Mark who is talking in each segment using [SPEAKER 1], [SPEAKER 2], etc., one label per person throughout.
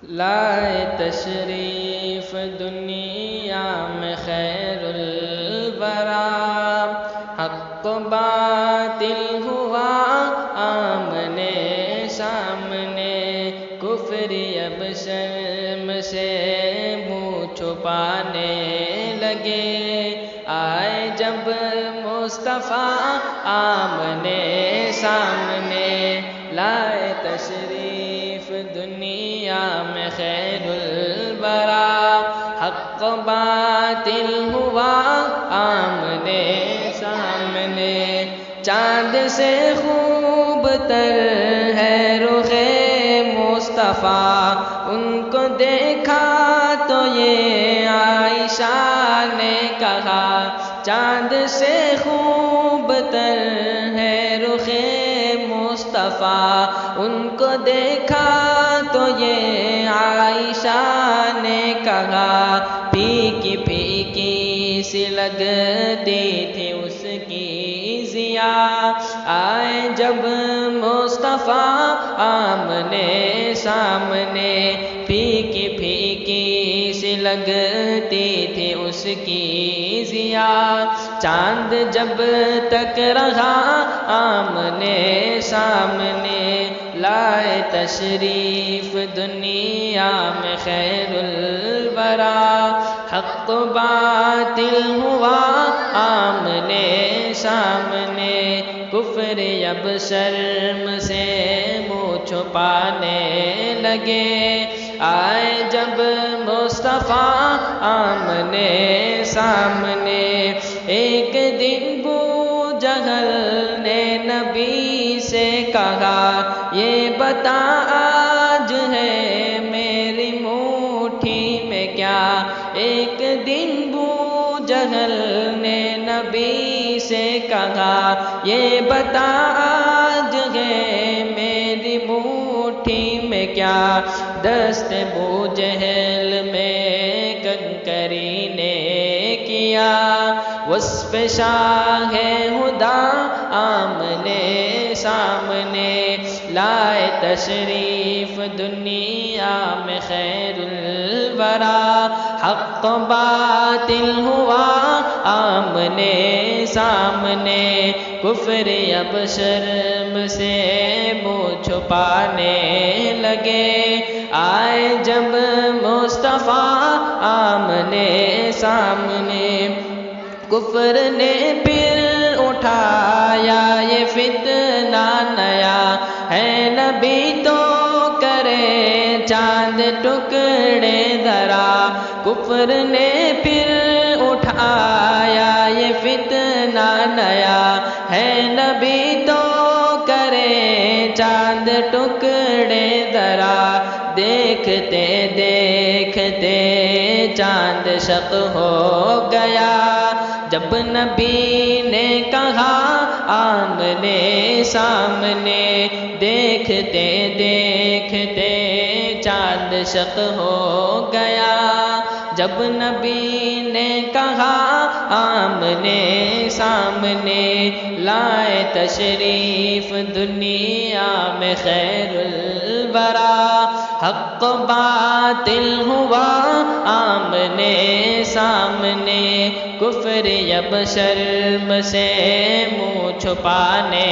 [SPEAKER 1] لائے تشریف دنیا میں خیر الورا، حق و باطل ہوا آمنے سامنے، کفر اب شرم سے منہ چھپانے لگے، آئے جب مصطفیٰ آمنے سامنے، لائے تشریف دنیا میں خیر الورا، حق و باطل ہوا آمنے سامنے، چاند سے خوب تر ہے رخ مصطفیٰ، ان کو دیکھا تو یہ عائشہ نے کہا، چاند سے خوب تر ہے رخ مصطفیٰ، ان کو دیکھا تو یہ عائشہ نے کہا، پھیکی پھیکی سی لگتی تھی اس کی ضیا، آئے جب مصطفیٰ آمنے سامنے، پھیکی پھیکی سی لگتی تھی اس کی ضیا، چاند جب تک رہا آمنے سامنے، لائے تشریف دنیا میں خیر الورا، حق و باطل ہوا آمنے سامنے، کفر اب شرم سے منہ چھپانے لگے، آئے جب مصطفیٰ آمنے سامنے، ایک دن ابو جہل نے نبی سے کہا، یہ بتا آج ہے میری مٹھی میں کیا، ایک دن ابو جہل نے نبی سے کہا، یہ بتا آج ہے میری مٹھی میں کیا، دست ابو جہل میں کنکری نے کیا، وصف شاہ ہدا آمنے سامنے، لائے تشریف دنیا میں خیر الورا، حق و باطل ہوا آمنے سامنے، کفر اب شرم سے منہ چھپانے لگے، آئے جب مصطفیٰ آمنے سامنے، کفر نے پھر اٹھایا یہ فتنہ نیا، ہے نبی تو کرے چاند ٹکڑے ذرا، کفر نے پھر اٹھایا یہ فتنہ نیا، ہے نبی تو کرے چاند ٹکڑے ذرا، دیکھتے دیکھتے چاند شق ہو گیا، جب نبی نے کہا آمنے سامنے، دیکھتے دیکھتے چاند شق ہو گیا، جب نبی نے کہا آمنے سامنے، لائے تشریف دنیا میں خیر الورا، حق و باطل ہوا آمنے سامنے، کفر اب شرم سے منہ چھپانے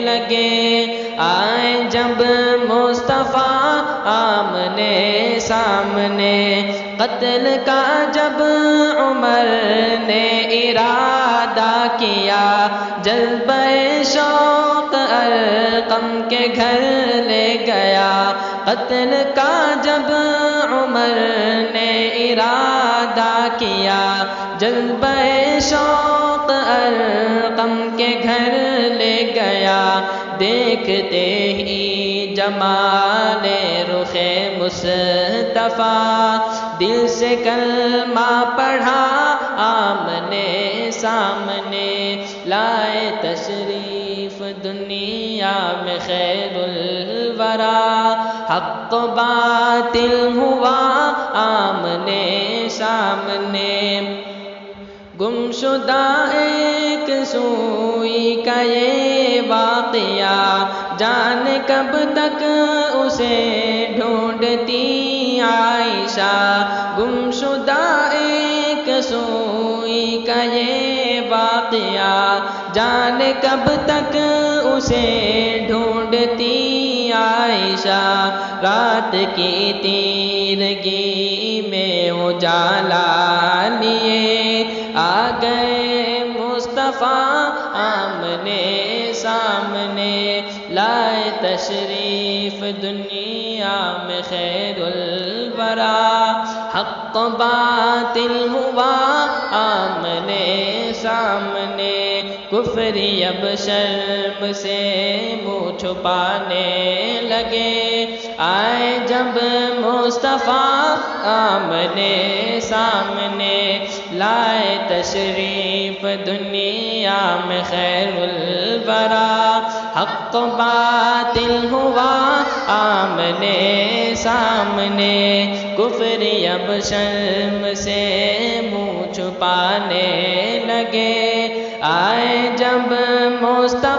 [SPEAKER 1] لگے، آئے جب مصطفیٰ آمنے سامنے، قتل کا جب عمر نے ارادہ کیا، جذبہ شوق ارقم کے گھر لے گیا، قتل کا جب عمر نے ارادہ کیا، جذبہ شوق ارقم کے گھر لے گیا، دیکھتے ہی جمال رخ مصطفیٰ، دل سے کلمہ پڑھا آمنے سامنے، لائے تشریف دنیا میں خیر الورا، حق و باطل ہوا آمنے سامنے، گمشدہ ایک سوئی کا یہ واقعہ، جانے کب تک اسے ڈھونڈتی عائشہ، گمشدہ ایک سوئی کا یہ واقعہ، جانے کب تک اسے ڈھونڈتی عائشہ، رات کی تیرگی میں اجالا لیے آ گئے مصطفیٰ آمنے سامنے، لائے تشریف دنیا میں خیر الورا، حق باطل ہوا آمنے سامنے، کفر اب شرم سے منہ چھپانے لگے، آئے جب مصطفیٰ آمنے سامنے، لائے تشریف دنیا میں خیر الورا، حق باطل ہوا آمنے سامنے، کفر اب شرم سے منہ چھپانے لگے، آئے جب مصطفیٰ